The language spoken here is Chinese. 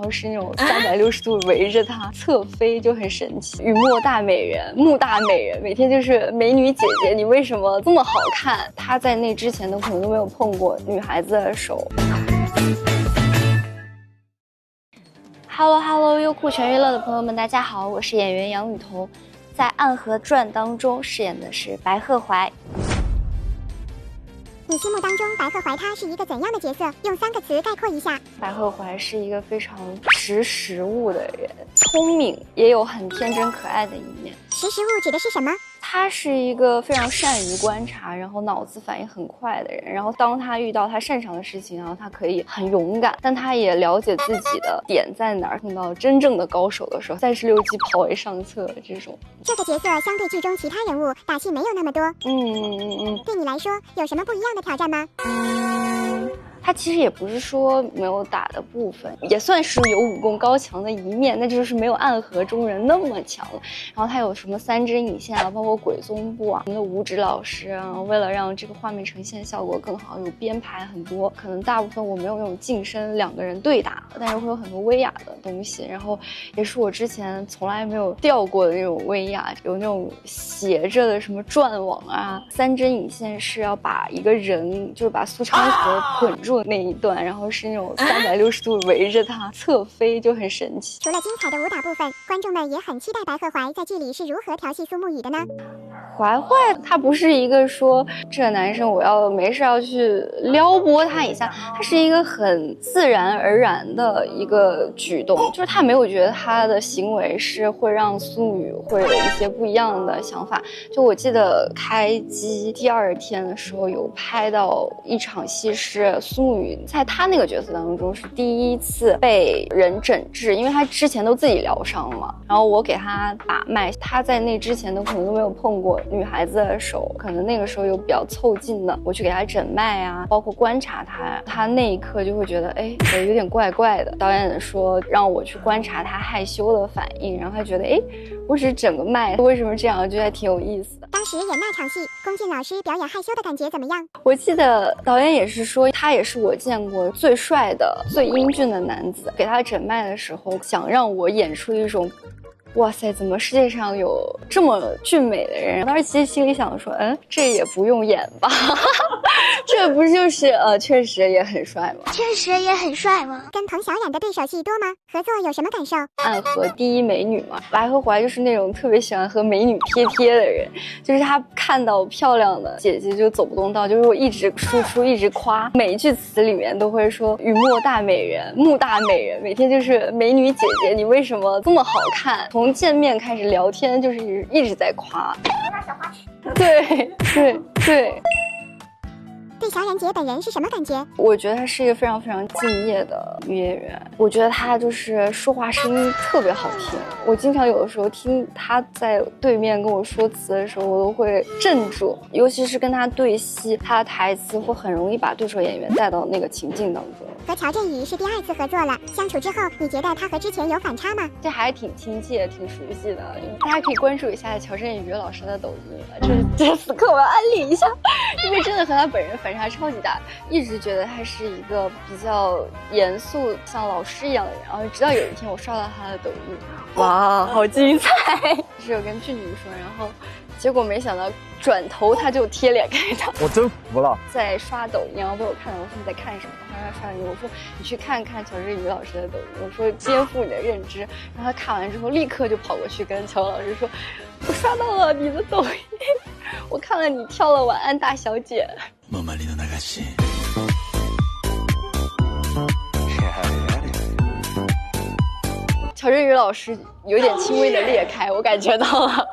后是那种360度围着她侧飞，就很神奇。雨墨大美人，木大美人，每天就是美女姐姐，你为什么这么好看？她在那之前都可能都没有碰过女孩子的手。Hello， 优酷全娱乐的朋友们，大家好，我是演员杨雨桐，在《暗河传》当中饰演的是白鹤怀。你心目当中白鹤怀他是一个怎样的角色？用3个词概括一下。白鹤怀是一个非常识时务的人，聪明，也有很天真可爱的一面。识时务指的是什么？他是一个非常善于观察，然后脑子反应很快的人。然后当他遇到他擅长的事情，然后他可以很勇敢，但他也了解自己的点在哪儿。碰到真正的高手的时候，36计跑为上策这种。这个角色相对剧中其他人物打戏没有那么多。对你来说有什么不一样的挑战吗？他其实也不是说没有打的部分，也算是有武功高强的一面，那就是没有暗河中人那么强了。然后他有什么3针引线啊，包括鬼宗部啊，我们的五指老师啊，为了让这个画面呈现效果更好，有编排很多，可能大部分我没有那种近身2个人对打，但是会有很多威亚的东西。然后也是我之前从来没有钓过的那种威亚，有那种斜着的什么转网啊，3针引线是要把一个人就是把苏昌河捆住那一段，然后是那种360度围着他侧飞，就很神奇。除了精彩的武打部分，观众们也很期待白鹤怀在剧里是如何调戏苏沐雨的呢？怀怀他不是一个说这个男生我要没事要去撩拨他一下，他是一个很自然而然的一个举动，就是他没有觉得他的行为是会让苏沐雨会有一些不一样的想法。就我记得开机第2天的时候有拍到一场戏，是苏沐雨在他那个角色当中是第一次被人诊治，因为他之前都自己疗伤嘛，然后我给他把脉，他在那之前都可能都没有碰过女孩子的手，可能那个时候有比较凑近的，我去给他诊脉啊，包括观察他，他那一刻就会觉得有点怪怪的。导演说让我去观察他害羞的反应，然后他觉得我只是整个脉，为什么这样，我觉得还挺有意思的。当时演那场戏，龚俊老师表演害羞的感觉怎么样？我记得导演也是说他也是我见过最帅的最英俊的男子，给他诊脉的时候想让我演出一种哇塞，怎么世界上有这么俊美的人？当时其实心里想说，这也不用演吧，这不就是确实也很帅吗？确实也很帅吗？跟彭晓冉的对手戏多吗？合作有什么感受？暗河第一美女嘛，白鹤怀就是那种特别喜欢和美女贴的人，就是他看到漂亮的姐姐就走不动道，就是我一直输出一直夸，每一句词里面都会说雨墨大美人，木大美人，每天就是美女姐姐，你为什么这么好看？从见面开始聊天就是一直在夸，对。对小冉姐本人是什么感觉？我觉得她是一个非常非常敬业的女演员，我觉得她就是说话声音特别好听，我经常有的时候听她在对面跟我说词的时候，我都会镇住，尤其是跟她对戏，她的台词会很容易把对手演员带到那个情境当中。和乔振宇是第2次合作了，相处之后，你觉得他和之前有反差吗？这还挺亲切，挺熟悉的。大家可以关注一下乔振宇老师的抖音，这此刻我要安利一下，因为真的和他本人反差超级大。一直觉得他是一个比较严肃，像老师一样的人，然后直到有一天我刷到他的抖音，哇，好精彩！是有跟俊俊说，然后结果没想到转头他就贴脸给他，我真服了。在刷抖音，然后被我看到，我说你在看什么？他刷抖音，我说你去看看乔振宇老师的抖音，我说颠覆你的认知。然后他看完之后，立刻就跑过去跟乔老师说，我刷到了你的抖音，我看了你跳了晚安大小姐。乔振宇老师有点轻微的裂开，我感觉到了。